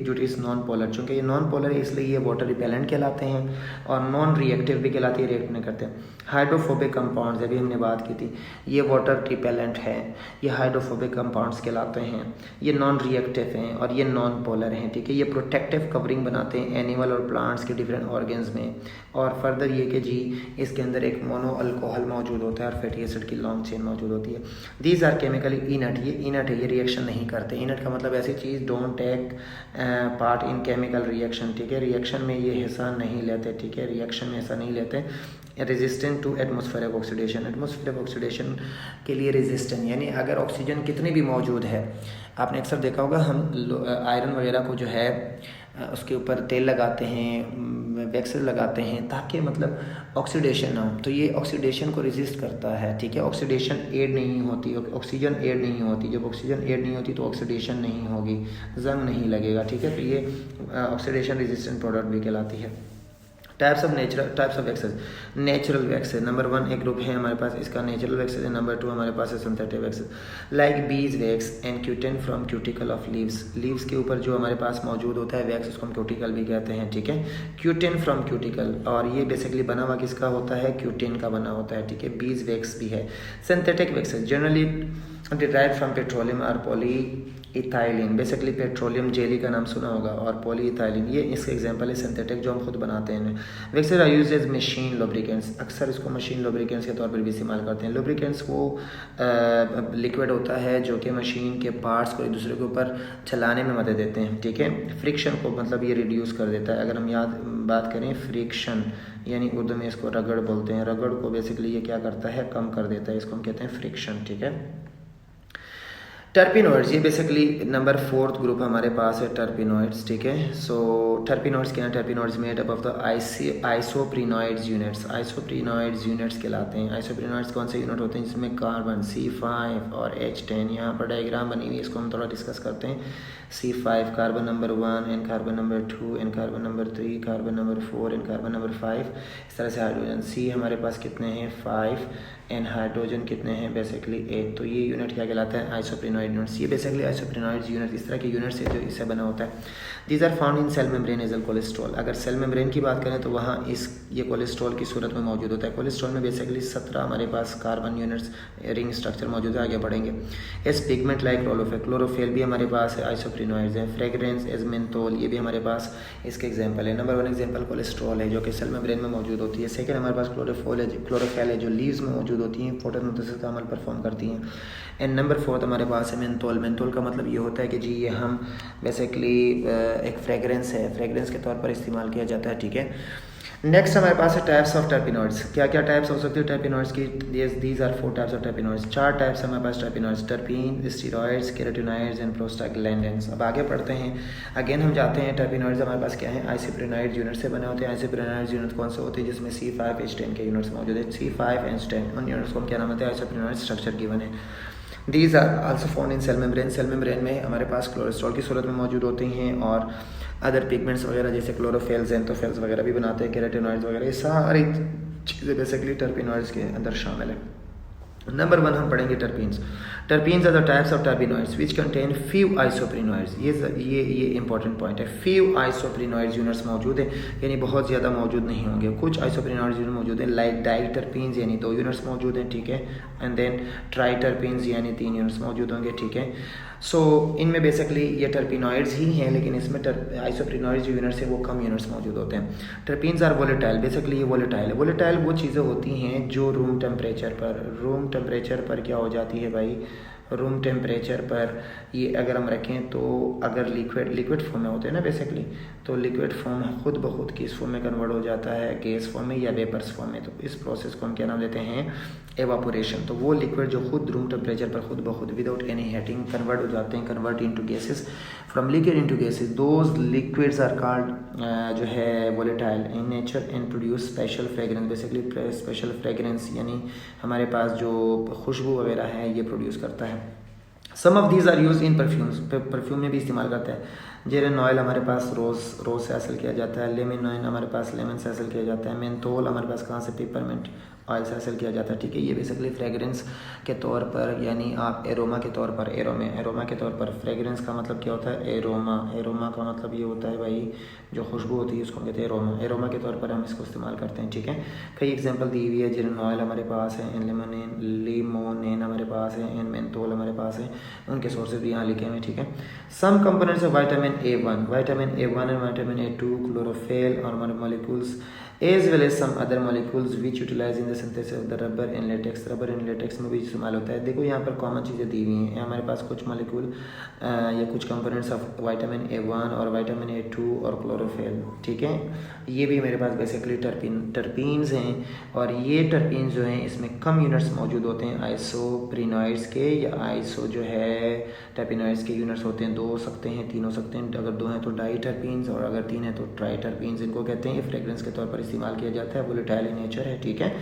to इस नॉन पोलर, चूँकि ये नॉन पोलर है इसलिए ये वाटर रिपेलेंट कहलाते हैं, और नॉन रिएक्टिव भी कहलाते हैं, रिएक्ट नहीं करते। हाइड्रोफोबिक कंपाउंड्स, अभी हमने बात की थी, ये वाटर रिपेलेंट है, ये हाइड्रोफोबिक कंपाउंड्स कहलाते हैं, ये नॉन रिएक्टिव हैं और ये नॉन पोलर हैं, ठीक है। ये प्रोटेक्टिव कवरिंग बनाते हैं एनिमल और प्लांट्स के डिफरेंट ऑर्गन्स में। और फर्दर ये कि जी इसके अंदर एक मोनो अल्कोहल मौजूद होता है और फैटी एसिड की लॉन्ग चेन मौजूद होती है। दीज आर केमिकली इनट, ये इनट है, ये रिएक्शन नहीं करते। इनट का मतलब ऐसी चीज़ don't take part in chemical reaction, ठीक है, रिएक्शन में ये हिस्सा नहीं लेते, ठीक है, रिएक्शन में हिस्सा नहीं लेते। Resistant to atmospheric oxidation, atmospheric oxidation के लिए रेजिस्टेंट, यानी अगर ऑक्सीजन कितनी भी मौजूद है, आपने अक्सर देखा होगा हम आयरन वगैरह को जो है उसके ऊपर तेल लगाते हैं, वैक्स लगाते हैं ताकि मतलब ऑक्सीडेशन ना हो, तो ये ऑक्सीडेशन को रेजिस्ट करता है, ठीक है। ऑक्सीडेशन एड नहीं होती, ऑक्सीजन एड नहीं होती, जब ऑक्सीजन एड नहीं होती तो ऑक्सीडेशन नहीं होगी, जंग नहीं लगेगा, ठीक है। तो ये ऑक्सीडेशन रेजिस्टेंट प्रोडक्ट भी कहलाती है। Types of waxes, natural waxes number 1 एक ग्रुप है हमारे पास, इसका नेचुरल वैक्सेस है। नंबर 2 हमारे पास है synthetic waxes, like bees wax and cutin from cuticle of leaves. Leaves के ऊपर जो हमारे पास मौजूद होता है वैक्स, उसको हम क्यूटिकल भी कहते हैं, ठीक है। क्यूटिन फ्रॉम क्यूटिकल, और ये बेसिकली बना हुआ किसका होता है, क्यूटिन का बना होता है, ठीक है। बीज वैक्स भी है। Synthetic waxes generally derived from petroleum और polyethylene, basically petroleum jelly का नाम सुना होगा और पॉली इथाइलिन, ये इसके एग्जांपल है सिंथेटिक जो हम खुद बनाते हैं। Waxes are used as machine lubricants, अक्सर इसको मशीन लुब्रिकेंट्स के तौर पर भी इस्तेमाल करते हैं। लुब्रिकेंट्स वो लिक्विड होता है जो कि मशीन के पार्ट्स को एक दूसरे के ऊपर चलाने में मदद देते हैं, ठीक है। फ्रिक्शन को मतलब ये रिड्यूस कर देता है। अगर हम बात करें फ्रिक्शन, यानी उर्दू में इसको रगड़ बोलते हैं, रगड़ को बेसिकली ये क्या करता है, कम कर देता है, इसको हम कहते हैं फ्रिक्शन, ठीक है। टर्पिनोइड्स, ये बेसिकली नंबर 4th ग्रुप हमारे पास है टर्पिनोइड्स, ठीक है। सो टर्पिनोइड्स क्या है, terpenoids made up of the isoprenoids units, isoprenoids units कहलाते हैं। आइसोप्रीनोइड्स कौन से यूनिट होते हैं, जिसमें कार्बन C5 और H10, यहाँ पर डायग्राम बनी हुई है, इसको हम थोड़ा डिस्कस करते हैं। C5 carbon number 1 and carbon number 2 and carbon number 3, carbon number 4 and carbon number 5, इस तरह से हाइड्रोजन। C हमारे पास कितने हैं, 5 एंड हाइड्रोजन कितने हैं, बेसिकली 8। तो ये यूनिट क्या कहलाता है, आइसोप्रीनोइड यूनिट्स। ये बेसिकली आइसोप्रीनोइड यूनिट इस तरह के यूनिट्स है जो इससे बना होता है। These are found in cell membrane as cholesterol. अगर सेल मेम्ब्रेन की बात करें तो वहाँ ये कोलेस्ट्रॉल की सूरत में मौजूद होता है। कोलेस्ट्रॉल में बेसिकली 17 हमारे पास कार्बन यूनिट्स रिंग स्ट्रक्चर मौजूद है, आगे बढ़ेंगे। एस पिगमेंट लाइक क्लोरोफिल भी हमारे पास है, आइसोप्रीनोइड्स है। फ्रेग्रेंस एज मेंथोल, ये भी हमारे पास इसके एग्जाम्पल है। नंबर 1 एग्जाम्पल कोलेस्ट्रॉल है जो कि सेल मेम्ब्रेन में मौजूद होती है। सेकेंड हमारे पास क्लोरोफिल है जो लीव्स में मौजूद होती हैं, फोटोसिंथेसिस का अमल परफॉर्म करती हैं। एंड नंबर 4 हमारे पास है मेंथोल। मेंथोल का मतलब ये होता है कि जी ये हम बेसिकली एक फ्रेगरेंस है, फ्रेगरेंस के तौर पर इस्तेमाल किया जाता है, ठीक है। नेक्स्ट हमारे पास है टाइप्स ऑफ टर्पिनोइड्स। क्या क्या टाइप्स हो सकती है टर्पिनोइड्स की, these are 4 types of terpenoids. 4 types हमारे पास terpenoids, terpene, steroids, carotenoids and prostaglandins. अब आगे पढ़ते हैं, अगेन हम जाते हैं टर्पिनोइड्स हमारे पास क्या है, आइसोप्रीनोइड यूनिट से बने होते हैं। आइसोप्रीनोइड यूनिट कौन से होते हैं, जिसमें C5 H10 के यूनिट्स मौजूद है। C5 H10 उन यूनिट्स को क्या नाम होता है, आइसोप्रीनोइड स्ट्रक्चर गिवन है। These are also found in cell membrane. Cell membrane में हमारे पास कोलेस्ट्रॉल की सूरत में मौजूद होती हैं और अदर पिगमेंट्स वगैरह जैसे क्लोरोफिल्स, एंथोफिल्स वगैरह भी बनाते हैं, केराटिनॉइड्स वगैरह, ये सारी चीज़ें बेसिकली टर्पिनॉइड्स के अंदर शामिल है। नंबर 1 हम पढ़ेंगे terpenes. Terpenes are the types of terpenoids which contain few isoprenoids. ये इंपॉर्टेंट पॉइंट है, फ्यू आइसोप्रीनोइड्स यूनिट्स मौजूद है, यानी बहुत ज़्यादा मौजूद नहीं होंगे। कुछ आइसोप्रीनोइड्स यूनिट मौजूद है, लाइक डाइटर्पीन्स यानी 2 यूनिट्स मौजूद हैं, ठीक है। एंड देन ट्राइटर्पीन्स यानी 3 यूनिट्स मौजूद होंगे, ठीक है। सो इनमें बेसिकली ये टर्पिनॉइड्स ही हैं, लेकिन इसमें आइसोप्रीनोइड्स जो यूनिट्स है वो कम यूनिट्स मौजूद होते हैं। टर्पीन्स आर वोलेटाइल, बेसिकली ये वोलेटाइल है। वोलेटाइल वो चीज़ें होती हैं जो रूम टेम्परेचर पर क्या हो जाती है भाई, रूम टेम्परेचर पर ये अगर हम रखें तो अगर लिक्विड फॉर्म में होते हैं ना बेसिकली, तो लिक्विड फॉर्म खुद ब खुद किस फॉर्म में कन्वर्ट हो जाता है, गैस फॉर्म में या वेपर्स फॉर्म में। तो इस प्रोसेस को हम क्या नाम देते हैं, एवापोरेशन। तो वो लिक्विड जो खुद रूम टेम्परेचर पर खुद ब खुद विदाउट एनी हीटिंग कन्वर्ट हो जाते हैं, convert into gases, from liquid into gases, those liquids are called जो है volatile in nature and produce special fragrance. Basically special fragrance यानी हमारे पास जो खुशबू वगैरह है ये प्रोड्यूस करता है। Some of these are use in perfumes, perfume में भी इस्तेमाल करते हैं। जेरन ऑयल हमारे पास रोज से हासिल किया जाता है। लेमन ऑयल हमारे पास लेमन से हासिल किया जाता है। मेंथोल हमारे पास कहाँ से, पेपरमेंट ऑयल से हासिल किया जाता है, ठीक है। ये बेसिकली फ्रेगरेंस के तौर पर, यानी आप एरोमा के तौर पर, एरोमा के तौर पर, फ्रेगरेंस का मतलब क्या होता है, एरोमा का मतलब ये होता है भाई जो खुशबू होती है उसको कहते हैं एरोमा के तौर पर हम इसको इस्तेमाल करते हैं, ठीक है। कई एग्जांपल दी हुई है, जिरन ऑयल हमारे पास है, लिमोनेन हमारे पास है, एन मेंथोल हमारे पास है, उनके सोर्सेज भी यहाँ लिखे हुए हैं, ठीक है। Some components of vitamin A1 and vitamin A2, chlorophyll और molecules as well as some other molecules which utilize in the synthesis of the rubber and latex में भी इस्तेमाल होता है। देखो यहाँ पर कॉमन चीज़ें दी हुई हैं, हमारे पास कुछ मॉलिक्यूल या कुछ कंपोनेंट्स ऑफ विटामिन A1 और विटामिन A2 और क्लोरोफिल, ठीक है। ये भी मेरे पास बेसिकली टर्पीन्स हैं, और ये टर्पीन्स जो हैं इसमें कम यूनिट्स मौजूद होते हैं आइसोप्रिनॉइड्स के, या आइसो जो है टर्पिनॉइड्स के यूनिट्स होते हैं, 2 हो सकते हैं, 3 हो सकते हैं, अगर 2 हैं तो डाई टर्पीन्स, और अगर 3 हैं तो ट्राई टर्पीन्स इनको कहते हैं। ये फ्रेगरेंस के तौर पर इस्तेमाल किया जाता है, वोलेटाइल इन नेचर है, ठीक है।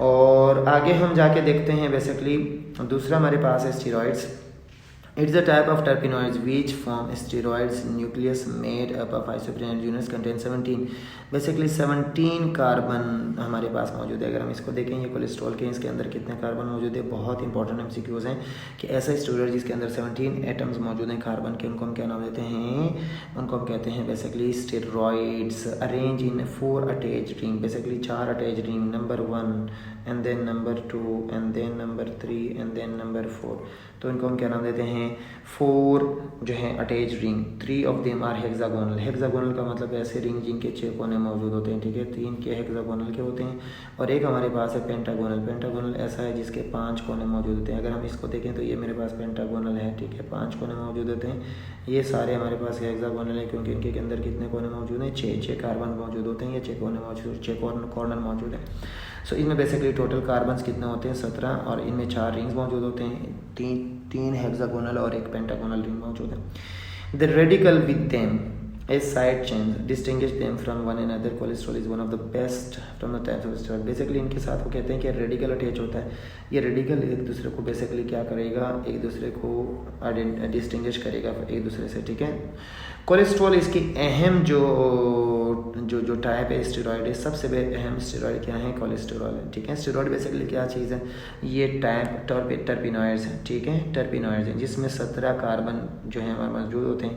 और आगे हम जाके देखते हैं बेसिकली दूसरा हमारे पास है steroids. It's a type of terpenoids which form steroids nucleus made up of isoprenoid units contain 17 basically 17 carbon हमारे पास मौजूद है। अगर हम इसको देखें, ये कोलेस्ट्रॉल के इसके अंदर कितने कार्बन मौजूद है, बहुत इंपॉर्टेंट MCQs हैं कि ऐसा स्टेरॉइड जिसके अंदर 17 एटम्स मौजूद हैं कार्बन के, उनको हम क्या नाम देते हैं, उनको हम कहते हैं basically steroids. Arrange in 4 attach ring, basically 4 attach ring, number 1 and then number 2 and then number 3 and then number 4, तो इनको हम क्या नाम देते हैं, 4 जो है attach ring. 3 of them are hexagonal का मतलब ऐसे रिंग जिनके 6 कोने मौजूद होते हैं, ठीक है। 3 के हेक्सागोनल के होते हैं, और एक हमारे पास है पेंटागोनल ऐसा है जिसके 5 कोने मौजूद होते हैं। अगर हम इसको देखें तो ये मेरे पास पेंटागोनल है, ठीक है, 5 कोने मौजूद होते हैं। ये सारे हमारे पास हेक्सागोनल है क्योंकि इनके अंदर कितने कोने मौजूद हैं, 6 कार्बन मौजूद होते हैं, ये 6 कोने मौजूद, 6 कॉर्नर मौजूद है। सो इनमें बेसिकली टोटल कार्बन्स कितने होते हैं, 17, और इनमें 4 रिंग्स मौजूद होते हैं, 3 हेक्सागोनल और एक पेंटागोनल रिंग मौजूद है। The radical with them as side chains distinguish them from one another. Cholesterol is one of the best from the types of steroid. Basically इनके साथ वो कहते हैं कि रेडिकल अटैच होता है, ये रेडिकल एक दूसरे को बेसिकली क्या करेगा, एक दूसरे को डिस्टिंग्विश करेगा एक दूसरे से, ठीक है। कोलेस्ट्रॉल इसकी अहम जो टाइप है स्टेरॉइड है, सबसे अहम स्टेरॉइड क्या है, कोलेस्ट्रॉल है, ठीक है। स्टेरॉइड बेसिकली क्या चीज़ है, ये टाइप टर्पिनॉइड्स है, ठीक है, टर्पिनॉइड्स है जिसमें 17 कार्बन जो है हमारे मौजूद होते हैं,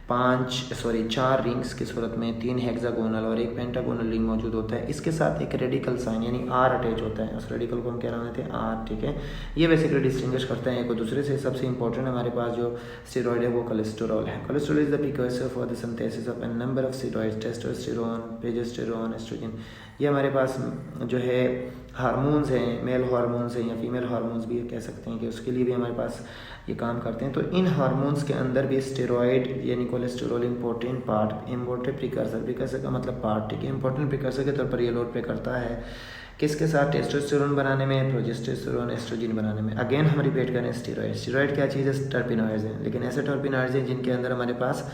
4 रिंग्स की सूरत में, 3 हेक्सागोनल और एक पेंटागोनल रिंग मौजूद होता है। इसके साथ एक रेडिकल साइन यानी R अटैच होता है, उस रेडिकल को हम क्या नाम देते हैं, R, ठीक है। ये बेसिकली डिस्टिंग्विश करते हैं एक दूसरे से। सबसे इंपॉर्टेंट हमारे पास जो स्टेरॉइड है वो कोलेस्टेरॉल है। Cholesterol is the precursor for the synthesis of a number of steroids, testosterone, progesterone, oestrogen. ये हमारे पास जो है हार्मोन्स हैं, मेल हार्मोन्स हैं या फीमेल हार्मोन्स भी कह सकते हैं, कि उसके लिए भी हमारे पास ये काम करते हैं। तो इन हार्मोन्स के अंदर भी स्टेरॉइड यानी कोलेस्टेरॉल इंपॉर्टेंट प्रिकर्सर का मतलब पार्ट, ठीक है, इंपॉर्टेंट प्रिकर्सर के तौर पर ये रोल प्ले करता है। किसके साथ, टेस्टोस्टेरोन बनाने में, प्रोजेस्टेरोन, एस्ट्रोजन बनाने में। अगेन हम रिपीट करें, स्टेरॉइड क्या चीज़ है, टर्पिनॉइड्स हैं, लेकिन ऐसे टर्पिनॉइड्स हैं जिनके अंदर हमारे पास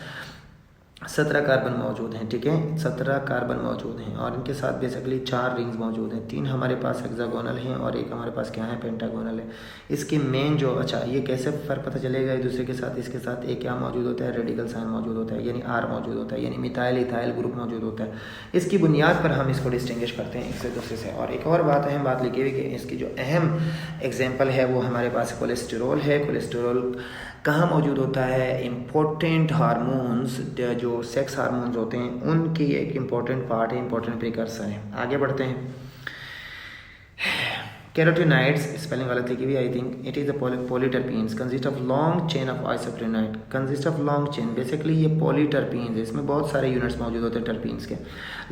17 कार्बन मौजूद हैं, ठीक है, 17 कार्बन मौजूद हैं, और इनके साथ बेसिकली 4 रिंग्स मौजूद हैं, 3 हमारे पास हेक्सागोनल हैं और एक हमारे पास क्या है, पेंटागोनल है। इसकी मेन जो, अच्छा ये कैसे फ़र्क पता चलेगा एक दूसरे के साथ, इसके साथ एक क्या मौजूद होता है, रेडिकल साइन मौजूद होता है, यानी R मौजूद होता है, यानी मिथाइल इथाइल ग्रुप मौजूद होता है। इसकी बुनियाद पर हम इसको डिस्टिंग्विश करते हैं एक से दूसरे से। और एक और बात, अहम बात लिखी हुई कि इसकी जो अहम एग्जाम्पल है वो हमारे पास कोलेस्टेरॉल है। कोलेस्टेरॉल कहाँ मौजूद होता है, इम्पोर्टेंट हार्मोन्स जो सेक्स हार्मोन्स होते हैं उनकी एक इम्पोर्टेंट पार्ट है, इम्पोर्टेंट प्रिकर्सर है। आगे बढ़ते हैं। कैरोटीनॉइड्स, स्पेलिंग गलत लिखी हुई, I think it is a polyterpenes consist of long chain of isoprenoid, consist of long chain, basically ये पॉलीटर्पीन्स है, इसमें बहुत सारे यूनिट्स मौजूद होते हैं टर्पीन्स के।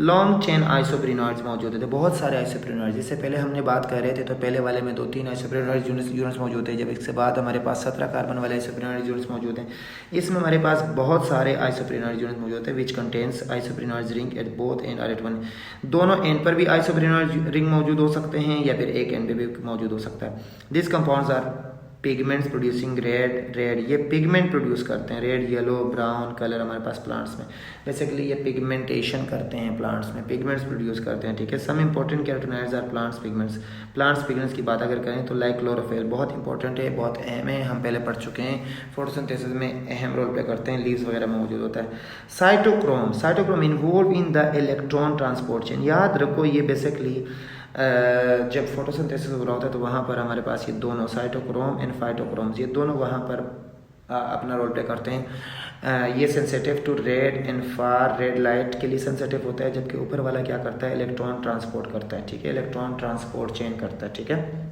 लॉन्ग चेन आइसोप्रेनॉइड्स मौजूद होते हैं, बहुत सारे आइसोप्रेनॉइड्स। इससे पहले हमने बात कर रहे थे तो पहले वाले में 2-3 आइसोप्रेनॉइड यूनिट्स मौजूद थे, जब इसके बाद हमारे पास 17 कार्बन वाले आइसोप्रेनॉइड यूनिट्स मौजूद हैं। इसमें हमारे पास बहुत सारे आइसोप्रेनॉइड यूनिट्स मौजूद हैं which contains isoprenoid ring at both end और एट वन, दोनों एंड पर भी आइसोप्रेनॉइड रिंग मौजूद हो सकते हैं या फिर एक एंड पे भी मौजूद हो सकता है। This compounds are pigments producing red, ये पिगमेंट प्रोड्यूस करते हैं, रेड, येलो, ब्राउन कलर हमारे पास प्लांट्स में, बेसिकली ये पिगमेंटेशन करते हैं प्लांट्स में, पिगमेंट्स प्रोड्यूस करते हैं, ठीक है। Some important carotenoids are plants pigments की बात अगर करें तो लाइक क्लोरोफिल बहुत इंपॉर्टेंट है, बहुत अहम है, हम पहले पढ़ चुके हैं, फोटोसिंथेसिस में अहम रोल प्ले करते हैं, लीव्स वगैरह में मौजूद होता है। Cytochrome involve in the electron transport chain, याद रखो ये बेसिकली जब फोटोसिंथेसिस हो रहा होता है तो वहाँ पर हमारे पास ये दोनों साइटोक्रोम एंड फाइटोक्रोम्स, ये दोनों वहाँ पर अपना रोल प्ले करते हैं। ये sensitive to red and far red light के लिए सेंसिटिव होता है, जबकि ऊपर वाला क्या करता है, इलेक्ट्रॉन ट्रांसपोर्ट करता है, ठीक है, इलेक्ट्रॉन ट्रांसपोर्ट चेन करता है, ठीक है।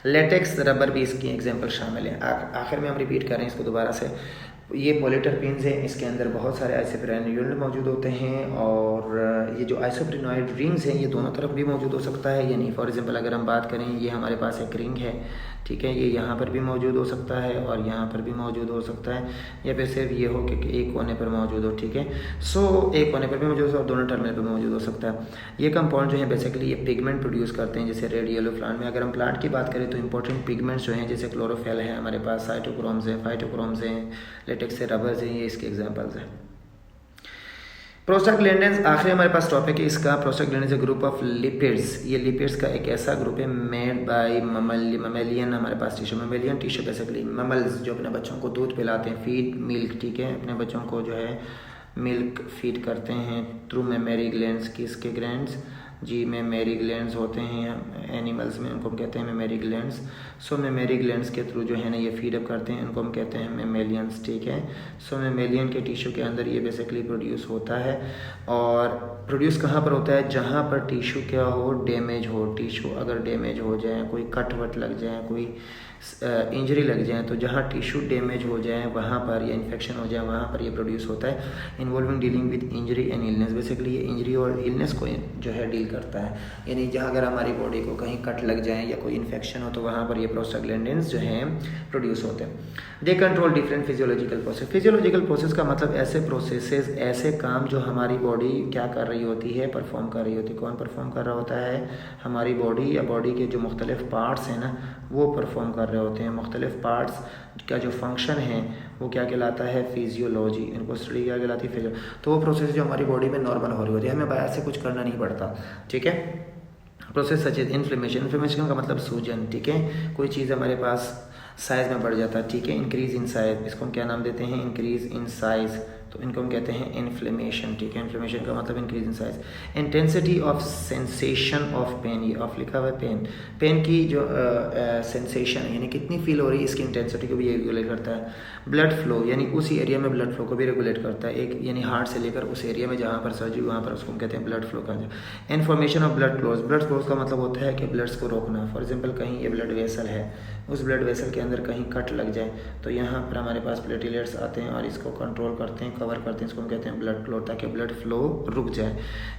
लेटेक्स रबर भी इसकी एग्जांपल शामिल है। आखिर में हम रिपीट करें इसको दोबारा से। ये पॉलीटरपीन्स हैं, इसके अंदर बहुत सारे आइसोप्रेनॉइड यूनिट मौजूद होते हैं, और ये जो आइसोप्रेनॉइड रिंग्स हैं ये दोनों तरफ भी मौजूद हो सकता है। यानी फॉर एग्जांपल अगर हम बात करें, ये हमारे पास एक रिंग है, ठीक है, ये यहाँ पर भी मौजूद हो सकता है और यहाँ पर भी मौजूद हो सकता है, या फिर सिर्फ ये हो कि एक कोने पर मौजूद हो, ठीक है। सो एक कोने पर भी मौजूद हो और दोनों टर्मिनल पर मौजूद हो सकता है। ये कंपाउंड जो है बेसिकली ये पिगमेंट प्रोड्यूस करते हैं, जैसे रेड येलो प्लांट में। अगर हम प्लांट की बात करें तो इंपॉर्टेंट पिगमेंट्स जो हैं, जैसे क्लोरोफिल है हमारे पास, साइटोक्रोम्स हैं, फाइटोक्रोम्स हैं, लेटेक्स से रबर्स हैं, ये इसके एग्जाम्पल्स हैं। प्रोस्टाग्लैंडिन्स, आखिरी हमारे पास टॉपिक है इसका। प्रोस्टाग्लैंडिन्स ग्रुप ऑफ लिपिड्स, ये लिपिड्स का एक ऐसा ग्रुप है मेड बाय ममेलियन, हमारे पास टिश्यू, ममेलियन टिश्यू बेसिकली ममल्स जो अपने बच्चों को दूध पिलाते हैं, फीड मिल्क, ठीक है, अपने बच्चों को जो है मिल्क फीड करते हैं थ्रू मेमरी ग्लैंड्स। किसके ग्लैंड्स जी, मेमरी ग्लैंड्स होते हैं एनिमल्स में, उनको हम कहते हैं मेमरी ग्लैंड्स। सो मेमरी ग्लैंड्स के थ्रू जो है ना ये फीड अप करते हैं, उनको हम कहते हैं मेमेलियंस, ठीक है। सो मेमेलियन के टिश्यू के अंदर ये बेसिकली प्रोड्यूस होता है, और प्रोड्यूस कहाँ पर होता है, जहाँ पर टिश्यू क्या हो, डैमेज हो। टिश्यू अगर डैमेज हो जाए, कोई कट वट लग जाए, कोई इंजरी लग जाए, तो जहाँ टिश्यू डैमेज हो जाए वहाँ पर, या इन्फेक्शन हो जाए वहाँ पर ये प्रोड्यूस होता है। Involving dealing with injury and illness, basically ये इंजरी और इलनेस को जो है डील करता है। यानी जहाँ अगर हमारी बॉडी को कहीं कट लग जाए या कोई इन्फेक्शन हो तो वहाँ पर ये प्रोस्टाग्लैंडिन्स जो हैं प्रोड्यूस होते हैं। They control different physiological process. Physiological process का मतलब ऐसे प्रोसेसेस, ऐसे काम जो हमारी बॉडी क्या कर रही होती है, परफॉर्म कर रही होती है। कौन परफॉर्म कर रहा होता है, हमारी बॉडी, या बॉडी के जो मुख्तलिफ पार्ट्स हैं ना वो परफॉर्म कर रहे होते हैं। मुख्तलिफ पार्ट्स का जो फंक्शन है वो क्या कहलाता है, फिजियोलॉजी, इनको स्टडी क्या कहलाती है, फिजियो। तो वो प्रोसेस जो हमारी बॉडी में नॉर्मल हो रही होती है, हमें बाहर से कुछ करना नहीं पड़ता, ठीक है। Process such as inflammation, inflammation का मतलब सूजन, ठीक है। कोई चीज़ हमारे पास साइज़ में बढ़ जाता है, ठीक है, इंक्रीज इन साइज, इसको हम क्या नाम देते हैं, इंक्रीज इन साइज़, तो इनको हम कहते हैं इन्फ्लेमेशन, ठीक है। इन्फ्लेमेशन का मतलब increase in size. Intensity of sensation of pain, ये ऑफ लिखा हुआ है पेन, पेन की जो सेंसेशन यानी कितनी फील हो रही है, इसकी इंटेंसिटी को भी ये रेगुलेट करता है। ब्लड फ्लो, यानी उसी एरिया में ब्लड फ्लो को भी रेगुलेट करता है, एक यानी हार्ट से लेकर उस एरिया में जहाँ पर सर्जरी वहाँ पर, उसको हम कहते हैं ब्लड फ्लो का। Information of blood flows, blood flows का मतलब होता है कि ब्लड्स को रोकना। फॉर एग्जाम्पल कहीं ये ब्लड वेसल है, उस ब्लड वेसल के अंदर कहीं कट लग जाए तो यहाँ पर हमारे पास प्लेटलेट्स आते हैं और इसको कंट्रोल करते हैं, कवर करते हैं, इसको हम कहते हैं ब्लड फ्लो, ताकि ब्लड फ्लो रुक जाए।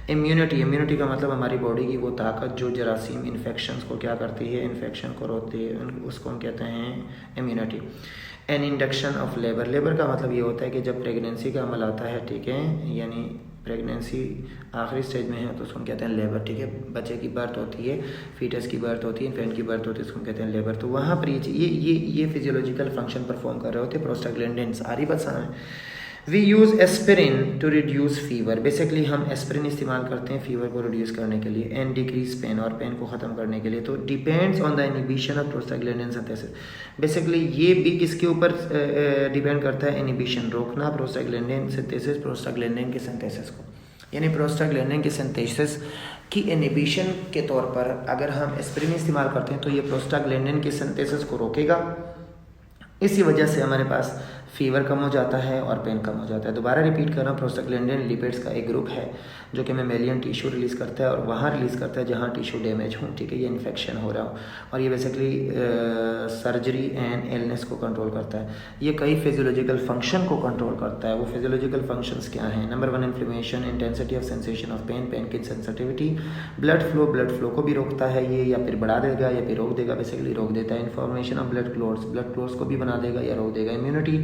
इम्यूनिटी, इम्यूनिटी का मतलब हमारी बॉडी की वो ताकत जो जरासीम इन्फेक्शंस को क्या करती है, इन्फेक्शन को रोकती है, उसको हम कहते हैं immunity. N induction of labour, labour का मतलब ये होता है कि जब प्रेगनेंसी का अमल आता है, ठीक है, यानी प्रेगनेंसी आखिरी स्टेज में है तो उसको कहते हैं लेबर, ठीक है। बच्चे की बर्थ होती है, फीटस की बर्थ होती है, इन्फेंट की बर्थ होती है, उसको कहते हैं लेबर। तो वहाँ पर ये फिजियोलॉजिकल फंक्शन परफॉर्म कर रहे होते हैं प्रोस्टाग्लैंडिन्स। आ रही बात समझ? We use aspirin to reduce fever, basically हम एस्पिरिन इस्तेमाल करते हैं फीवर को रिड्यूस करने के लिए, एंड डिक्रीज पेन, और पेन को ख़त्म करने के लिए। तो depends on the inhibition of prostaglandin synthesis, basically ये भी किसके ऊपर डिपेंड करता है, इनिबिशन, रोकना प्रोस्टाग्लैंडिन सिंथेसिस, प्रोस्टाग्लैंडिन के सिंथेसिस को। यानी प्रोस्टाग्लैंडिन के सिंथेसिस की इनिबिशन के तौर पर अगर हम एस्पिरिन इस्तेमाल करते हैं तो ये प्रोस्टाग्लैंडिन के सिंथेसिस को रोकेगा। इसी वजह से हमारे पास फीवर कम हो जाता है और पेन कम हो जाता है। दोबारा रिपीट कर रहा हूँ, प्रोस्टाग्लैंडिन लिपिड्स का एक ग्रुप है जो कि मेमेलियन टिश्यू रिलीज़ करता है, और वहाँ रिलीज़ करता है जहाँ टिश्यू डैमेज हो, ठीक है, ये इन्फेक्शन हो रहा हो, और ये बेसिकली सर्जरी एंड इलनेस को कंट्रोल करता है। ये कई फिजियोलॉजिकल फंक्शन को कंट्रोल करता है। वो फिजियोलॉजिकल फंक्शंस क्या हैं? Number 1 inflammation, intensity of sensation of pain, pain की सेंसिटिविटी, ब्लड फ्लो को भी रोकता है ये, या फिर बढ़ा देगा या फिर रोक देगा, बेसिकली रोक देता है। इन्फॉर्मेशन ऑफ ब्लड क्लोट्स को भी बना देगा या रोक देगा। Immunity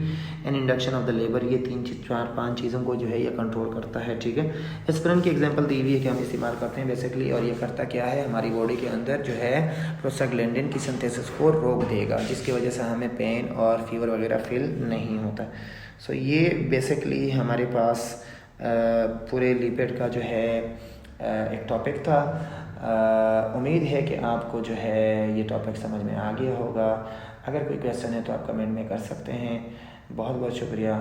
and induction of the labour, ये 3-4-5 चीज़ों को जो है ये कंट्रोल करता है, ठीक है। एस्पिरिन की एग्जांपल दी हुई है कि हम इस्तेमाल करते हैं बेसिकली, और ये करता क्या है, हमारी बॉडी के अंदर जो है प्रोस्टाग्लैंडिन की सिंथेसिस को रोक देगा, जिसकी वजह से हमें पेन और फीवर वगैरह फील नहीं होता। सो ये बेसिकली हमारे पास पूरे लिपिड का जो है एक टॉपिक था। उम्मीद है कि आपको जो है ये टॉपिक समझ में आ गया होगा। अगर कोई क्वेश्चन है तो आप कमेंट में कर सकते हैं। बहुत बहुत शुक्रिया।